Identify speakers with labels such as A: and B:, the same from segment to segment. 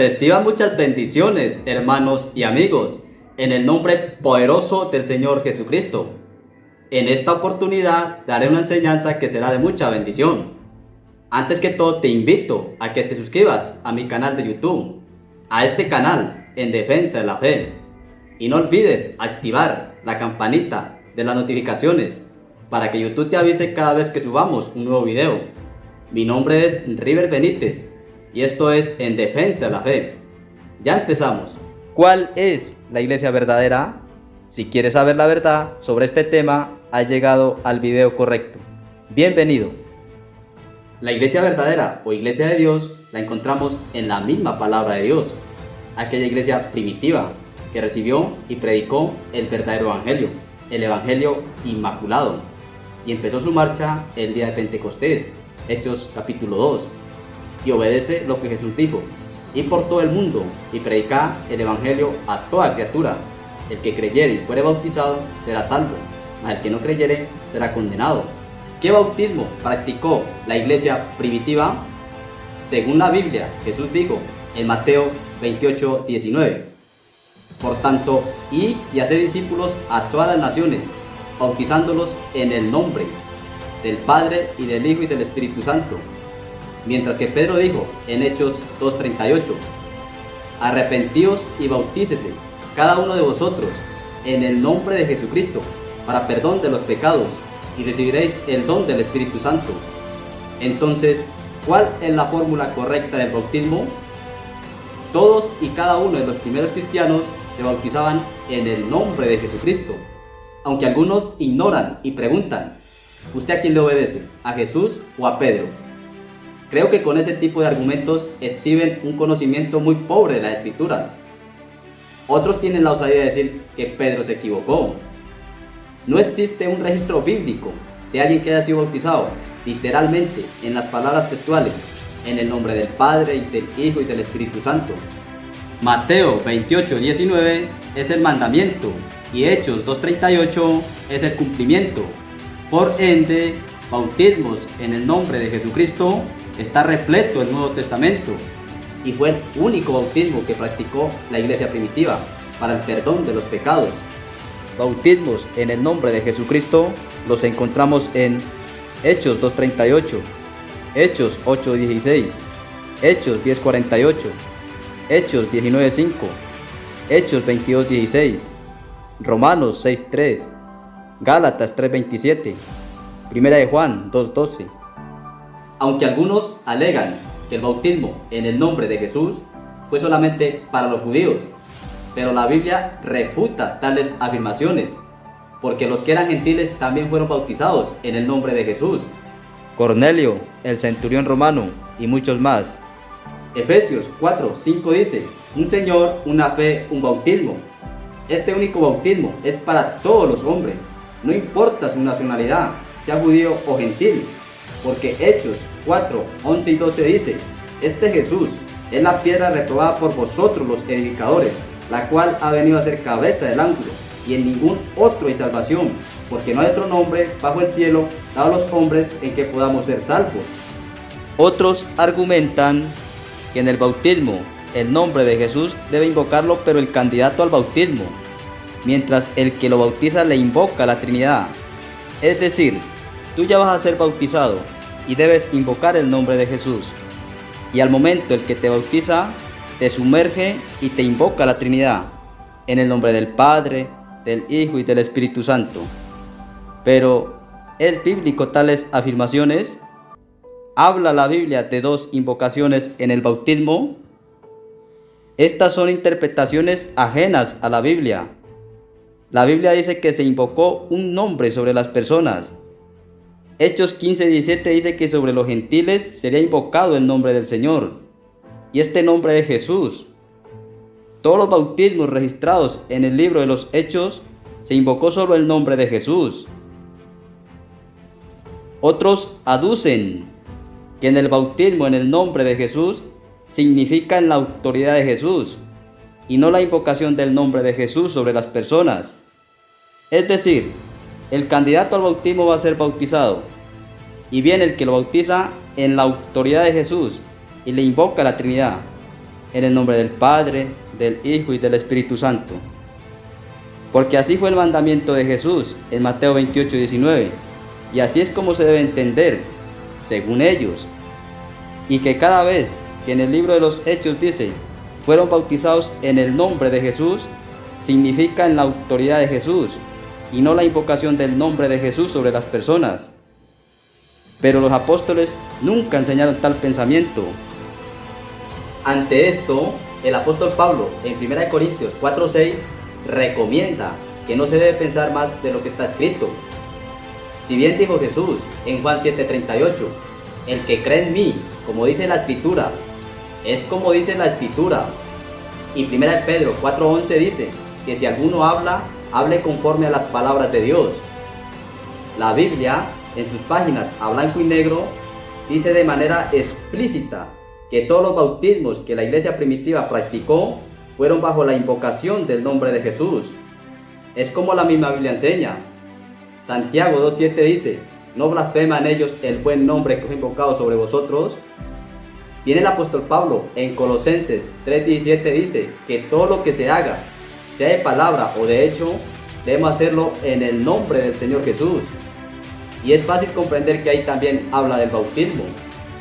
A: Reciban muchas bendiciones, hermanos y amigos, en el nombre poderoso del Señor Jesucristo. En esta oportunidad daré una enseñanza que será de mucha bendición. Antes que todo te invito a que te suscribas a mi canal de YouTube, a este canal En Defensa de la Fe. Y no olvides activar la campanita de las notificaciones para que YouTube te avise cada vez que subamos un nuevo video. Mi nombre es River Benítez y esto es En Defensa de la Fe. Ya empezamos. ¿Cuál es la iglesia verdadera? Si quieres saber la verdad sobre este tema, has llegado al video correcto. Bienvenido. La iglesia verdadera o iglesia de Dios la encontramos en la misma palabra de Dios. Aquella iglesia primitiva que recibió y predicó el verdadero evangelio, el evangelio inmaculado, y empezó su marcha el día de Pentecostés, Hechos capítulo 2, y obedece lo que Jesús dijo: ir por todo el mundo y predicar el evangelio a toda criatura. El que creyere y fuere bautizado será salvo, mas el que no creyere será condenado. ¿Qué bautismo practicó la iglesia primitiva? Según la Biblia, Jesús dijo en Mateo 28:19: por tanto, id y haced discípulos a todas las naciones, bautizándolos en el nombre del Padre y del Hijo y del Espíritu Santo. Mientras que Pedro dijo en Hechos 2:38: arrepentíos y bautícese cada uno de vosotros en el nombre de Jesucristo para perdón de los pecados, y recibiréis el don del Espíritu Santo. Entonces, ¿cuál es la fórmula correcta del bautismo? Todos y cada uno de los primeros cristianos se bautizaban en el nombre de Jesucristo. Aunque algunos ignoran y preguntan: ¿usted a quién le obedece? ¿A Jesús o a Pedro? Creo que con ese tipo de argumentos exhiben un conocimiento muy pobre de las Escrituras. Otros tienen la osadía de decir que Pedro se equivocó. No existe un registro bíblico de alguien que haya sido bautizado literalmente en las palabras textuales, en el nombre del Padre y del Hijo y del Espíritu Santo. Mateo 28:19 es el mandamiento y Hechos 2:38 es el cumplimiento. Por ende, bautismos en el nombre de Jesucristo está repleto el Nuevo Testamento y fue el único bautismo que practicó la iglesia primitiva para el perdón de los pecados. Bautismos en el nombre de Jesucristo los encontramos en Hechos 2:38, Hechos 8:16, Hechos 10:48, Hechos 19:5, Hechos 22:16, Romanos 6:3, Gálatas 3:27, Primera de Juan 2:12. Aunque algunos alegan que el bautismo en el nombre de Jesús fue solamente para los judíos, pero la Biblia refuta tales afirmaciones, porque los que eran gentiles también fueron bautizados en el nombre de Jesús. Cornelio, el centurión romano y muchos más. Efesios 4:5 dice: un Señor, una fe, un bautismo. Este único bautismo es para todos los hombres, no importa su nacionalidad, sea judío o gentil, porque Hechos 4:11 y 12 dice: este Jesús es la piedra reprobada por vosotros los edificadores, la cual ha venido a ser cabeza del ángulo, y en ningún otro hay salvación, porque no hay otro nombre bajo el cielo dado a los hombres en que podamos ser salvos. Otros argumentan que en el bautismo el nombre de Jesús debe invocarlo, pero el candidato al bautismo, mientras el que lo bautiza le invoca a la Trinidad. Es decir, tú ya vas a ser bautizado y debes invocar el nombre de Jesús, y al momento el que te bautiza te sumerge y te invoca a la Trinidad, en el nombre del Padre, del Hijo y del Espíritu Santo. Pero, ¿es bíblico tales afirmaciones? ¿Habla la Biblia de dos invocaciones en el bautismo? Estas son interpretaciones ajenas a la Biblia. La Biblia dice que se invocó un nombre sobre las personas. Hechos 15:17 dice que sobre los gentiles sería invocado el nombre del Señor, y este nombre es Jesús. Todos los bautismos registrados en el libro de los Hechos se invocó solo el nombre de Jesús. Otros aducen que en el bautismo en el nombre de Jesús significa en la autoridad de Jesús y no la invocación del nombre de Jesús sobre las personas. Es decir, el candidato al bautismo va a ser bautizado, y viene el que lo bautiza en la autoridad de Jesús y le invoca a la Trinidad. En el nombre del Padre, del Hijo y del Espíritu Santo. Porque así fue el mandamiento de Jesús en Mateo 28:19, y así es como se debe entender, según ellos. Y que cada vez que en el libro de los Hechos dice, fueron bautizados en el nombre de Jesús, significa en la autoridad de Jesús, y no la invocación del nombre de Jesús sobre las personas. Pero los apóstoles nunca enseñaron tal pensamiento. Ante esto, el apóstol Pablo, en 1 Corintios 4:6, recomienda que no se debe pensar más de lo que está escrito. Si bien dijo Jesús en Juan 7:38, el que cree en mí, como dice la Escritura, es como dice la Escritura. Y 1 Pedro 4:11 dice que si alguno habla, hable conforme a las palabras de Dios. La Biblia, en sus páginas a blanco y negro, dice de manera explícita que todos los bautismos que la iglesia primitiva practicó fueron bajo la invocación del nombre de Jesús. Es como la misma Biblia enseña. Santiago 2:7 dice, ¿no blasfeman ellos el buen nombre que fue invocado sobre vosotros? Viene el apóstol Pablo en Colosenses 3:17 dice que todo lo que se haga, sea de palabra o de hecho, debemos hacerlo en el nombre del Señor Jesús. Y es fácil comprender que ahí también habla del bautismo.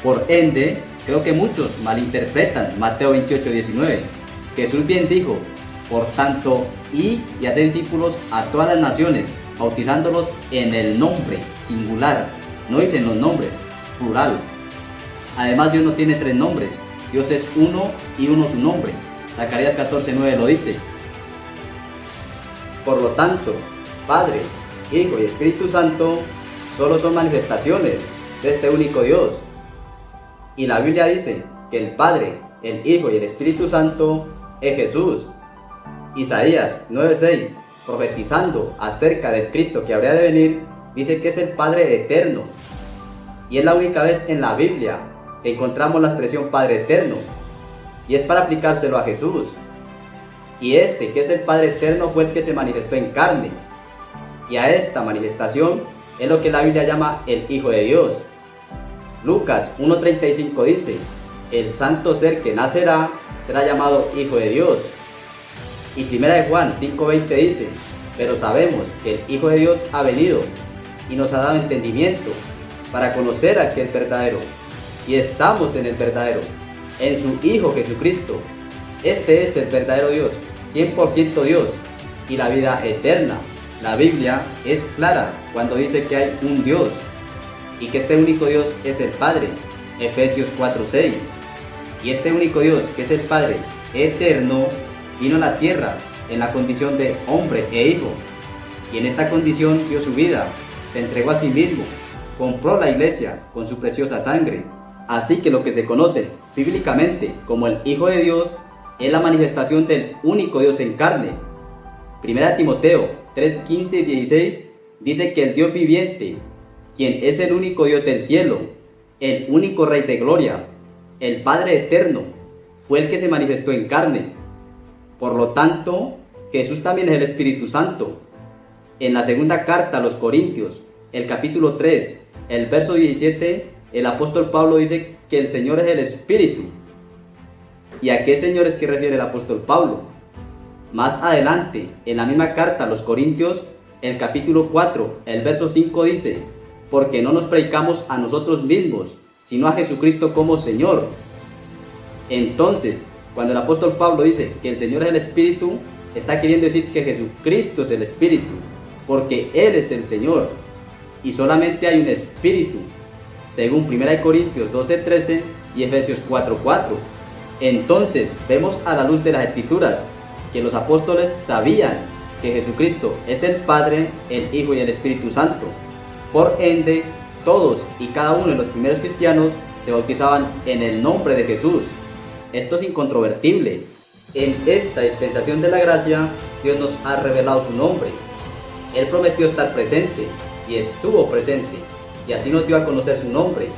A: Por ende, creo que muchos malinterpretan Mateo 28:19. Jesús bien dijo, por tanto, y hacer discípulos a todas las naciones, bautizándolos en el nombre singular. No dicen los nombres, plural. Además, Dios no tiene tres nombres. Dios es uno y uno su nombre. Zacarías 14:9 lo dice. Por lo tanto, Padre, Hijo y Espíritu Santo solo son manifestaciones de este único Dios. Y la Biblia dice que el Padre, el Hijo y el Espíritu Santo es Jesús. Isaías 9:6, profetizando acerca del Cristo que habría de venir, dice que es el Padre eterno. Y es la única vez en la Biblia que encontramos la expresión Padre eterno. Y es para aplicárselo a Jesús. Y este, que es el Padre eterno, fue el que se manifestó en carne. Y a esta manifestación es lo que la Biblia llama el Hijo de Dios. Lucas 1:35 dice, el santo ser que nacerá será llamado Hijo de Dios. Y 1 Juan 5:20 dice, pero sabemos que el Hijo de Dios ha venido y nos ha dado entendimiento para conocer al que es verdadero. Y estamos en el verdadero, en su Hijo Jesucristo. Este es el verdadero Dios, 100% Dios, y la vida eterna. La Biblia es clara cuando dice que hay un Dios y que este único Dios es el Padre, Efesios 4:6. Y este único Dios, que es el Padre eterno, vino a la tierra en la condición de hombre e hijo. Y en esta condición dio su vida, se entregó a sí mismo, compró la iglesia con su preciosa sangre. Así que lo que se conoce bíblicamente como el Hijo de Dios es la manifestación del único Dios en carne. 1 Timoteo 3:15 y 16 dice que el Dios viviente, quien es el único Dios del cielo, el único Rey de gloria, el Padre eterno, fue el que se manifestó en carne. Por lo tanto, Jesús también es el Espíritu Santo. En la segunda carta a los Corintios, el capítulo 3, el verso 17, el apóstol Pablo dice que el Señor es el Espíritu. ¿Y a qué Señor es que refiere el apóstol Pablo? Más adelante, en la misma carta a los Corintios, el capítulo 4, el verso 5 dice, porque no nos predicamos a nosotros mismos, sino a Jesucristo como Señor. Entonces, cuando el apóstol Pablo dice que el Señor es el Espíritu, está queriendo decir que Jesucristo es el Espíritu, porque Él es el Señor, y solamente hay un Espíritu, según 1 Corintios 12:13 y Efesios 4:4. Entonces, vemos a la luz de las Escrituras, que los apóstoles sabían que Jesucristo es el Padre, el Hijo y el Espíritu Santo. Por ende, todos y cada uno de los primeros cristianos se bautizaban en el nombre de Jesús. Esto es incontrovertible. En esta dispensación de la gracia, Dios nos ha revelado su nombre. Él prometió estar presente y estuvo presente, y así nos dio a conocer su nombre.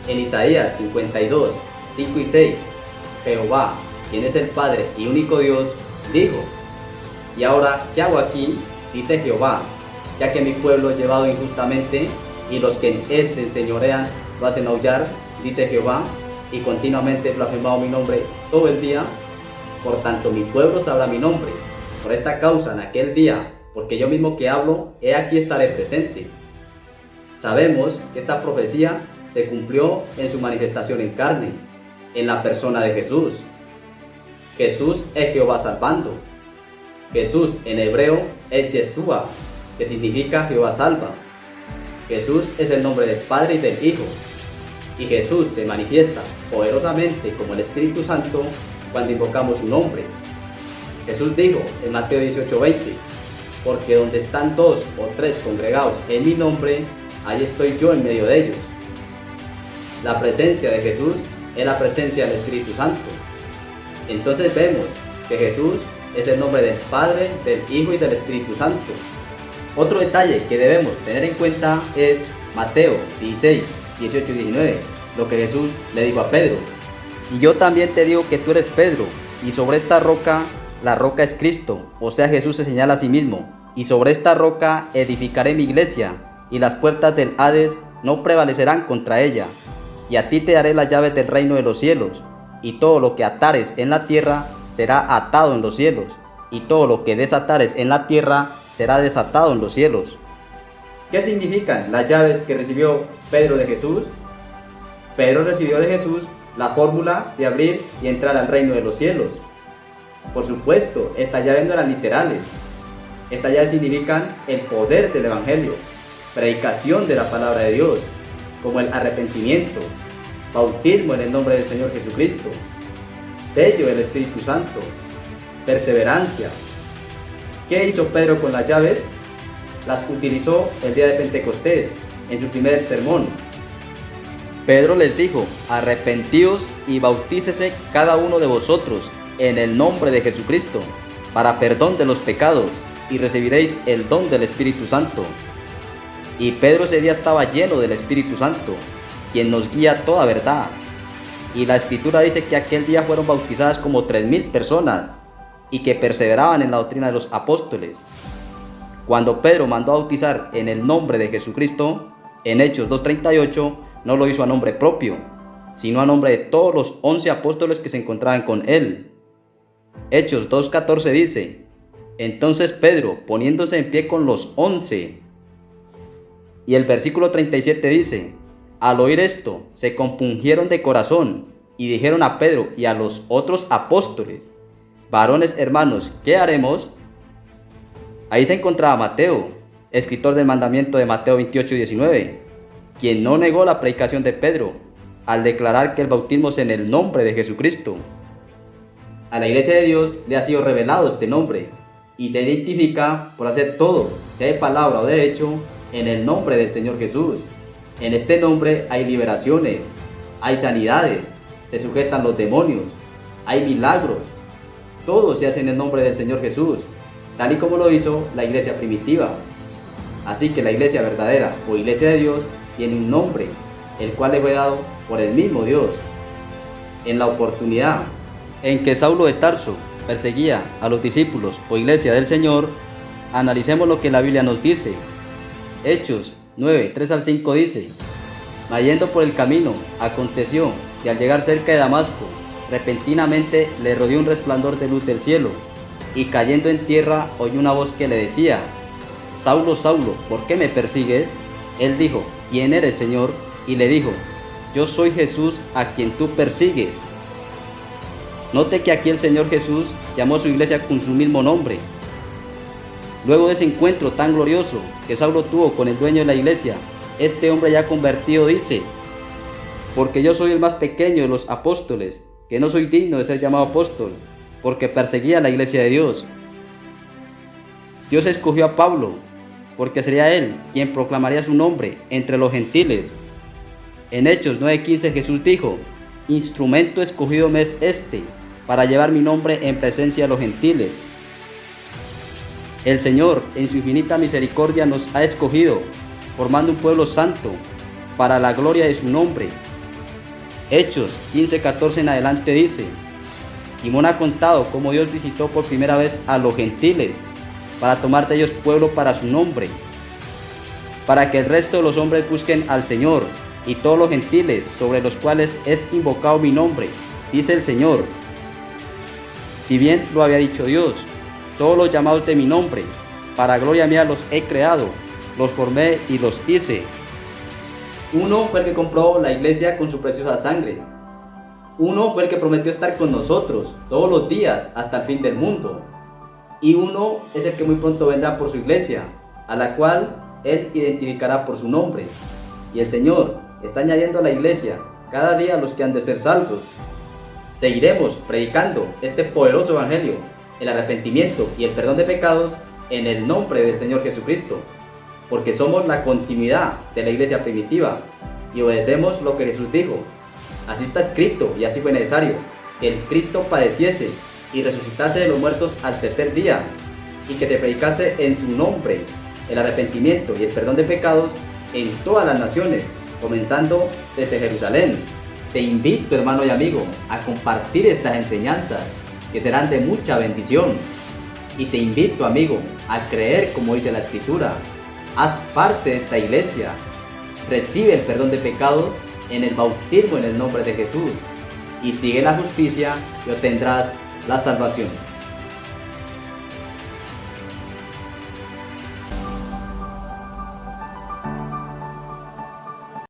A: En Isaías 52, 5 y 6, Jehová, quien es el Padre y único Dios, dijo, y ahora, ¿qué hago aquí? Dice Jehová, ya que mi pueblo es llevado injustamente, y los que en él se enseñorean lo hacen aullar, dice Jehová. y continuamente he blasfemado mi nombre todo el día. Por tanto mi pueblo sabrá mi nombre. Por esta causa en aquel día, porque yo mismo que hablo, he aquí estaré presente. Sabemos que esta profecía se cumplió en su manifestación en carne, en la persona de Jesús. Jesús es Jehová salvando. Jesús en hebreo es Yeshua, que significa Jehová salva. Jesús es el nombre del Padre y del Hijo. Y Jesús se manifiesta poderosamente como el Espíritu Santo cuando invocamos su nombre. Jesús dijo en Mateo 18:20, porque donde están 2 o 3 congregados en mi nombre, ahí estoy yo en medio de ellos. La presencia de Jesús es la presencia del Espíritu Santo. Entonces vemos que Jesús es el nombre del Padre, del Hijo y del Espíritu Santo. Otro detalle que debemos tener en cuenta es Mateo 16, 18 y 19, lo que Jesús le dijo a Pedro. Y yo también te digo que tú eres Pedro, y sobre esta roca, la roca es Cristo, o sea Jesús se señala a sí mismo, y sobre esta roca edificaré mi iglesia, y las puertas del Hades no prevalecerán contra ella. Y a ti te daré las llaves del reino de los cielos, y todo lo que atares en la tierra será atado en los cielos, y todo lo que desatares en la tierra será desatado en los cielos. ¿Qué significan las llaves que recibió Pedro de Jesús? Pedro recibió de Jesús la fórmula de abrir y entrar al reino de los cielos. Por supuesto, estas llaves no eran literales. Estas llaves significan el poder del Evangelio, predicación de la palabra de Dios, como el arrepentimiento, bautismo en el nombre del Señor Jesucristo, sello del Espíritu Santo, perseverancia. ¿Qué hizo Pedro con las llaves? Las utilizó el día de Pentecostés, en su primer sermón. Pedro les dijo, arrepentíos y bautícese cada uno de vosotros en el nombre de Jesucristo, para perdón de los pecados, y recibiréis el don del Espíritu Santo. Y Pedro ese día estaba lleno del Espíritu Santo, quien nos guía a toda verdad. Y la Escritura dice que aquel día fueron bautizadas como 3,000 personas, y que perseveraban en la doctrina de los apóstoles. Cuando Pedro mandó a bautizar en el nombre de Jesucristo, en Hechos 2:38, no lo hizo a nombre propio, sino a nombre de todos los 11 apóstoles que se encontraban con él. Hechos 2:14 dice, entonces Pedro, poniéndose en pie con los 11, y el versículo 37 dice, al oír esto, se compungieron de corazón, y dijeron a Pedro y a los otros apóstoles, varones hermanos, ¿qué haremos? Ahí se encontraba Mateo, escritor del mandamiento de Mateo 28:19, quien no negó la predicación de Pedro, al declarar que el bautismo es en el nombre de Jesucristo. A la iglesia de Dios le ha sido revelado este nombre, y se identifica por hacer todo, sea de palabra o de hecho, en el nombre del Señor Jesús. En este nombre hay liberaciones, hay sanidades, se sujetan los demonios, hay milagros. Todo se hace en el nombre del Señor Jesús, tal y como lo hizo la iglesia primitiva. Así que la iglesia verdadera o iglesia de Dios tiene un nombre, el cual le fue dado por el mismo Dios. En la oportunidad en que Saulo de Tarso perseguía a los discípulos o iglesia del Señor, analicemos lo que la Biblia nos dice. Hechos 9:3-5 dice, mas yendo por el camino, aconteció que al llegar cerca de Damasco, repentinamente le rodeó un resplandor de luz del cielo, y cayendo en tierra oyó una voz que le decía, Saulo, Saulo, ¿por qué me persigues? Él dijo, ¿quién eres, Señor? Y le dijo, yo soy Jesús a quien tú persigues. Note que aquí el Señor Jesús llamó a su iglesia con su mismo nombre. Luego de ese encuentro tan glorioso que Saulo tuvo con el dueño de la iglesia, este hombre ya convertido dice, porque yo soy el más pequeño de los apóstoles, que no soy digno de ser llamado apóstol, porque perseguía a la iglesia de Dios. Dios escogió a Pablo, porque sería él quien proclamaría su nombre entre los gentiles. En Hechos 9:15 Jesús dijo, instrumento escogido me es este, para llevar mi nombre en presencia de los gentiles. El Señor, en su infinita misericordia, nos ha escogido, formando un pueblo santo, para la gloria de su nombre. Hechos 15:14 en adelante dice, Simón ha contado cómo Dios visitó por primera vez a los gentiles, para tomar de ellos pueblo para su nombre, para que el resto de los hombres busquen al Señor, y todos los gentiles sobre los cuales es invocado mi nombre, dice el Señor. Si bien lo había dicho Dios, todos los llamados de mi nombre, para gloria mía los he creado, los formé y los hice. Uno fue el que compró la iglesia con su preciosa sangre. Uno fue el que prometió estar con nosotros todos los días hasta el fin del mundo. Y uno es el que muy pronto vendrá por su iglesia, a la cual Él identificará por su nombre. Y el Señor está añadiendo a la iglesia cada día a los que han de ser salvos. Seguiremos predicando este poderoso evangelio, el arrepentimiento y el perdón de pecados en el nombre del Señor Jesucristo, porque somos la continuidad de la iglesia primitiva y obedecemos lo que Jesús dijo. Así está escrito y así fue necesario, que el Cristo padeciese y resucitase de los muertos al tercer día, y que se predicase en su nombre el arrepentimiento y el perdón de pecados en todas las naciones, comenzando desde Jerusalén. Te invito, hermano y amigo, a compartir estas enseñanzas que serán de mucha bendición. Y te invito, amigo, a creer como dice la Escritura. Haz parte de esta iglesia. Recibe el perdón de pecados en el bautismo en el nombre de Jesús. Y sigue la justicia y obtendrás la salvación.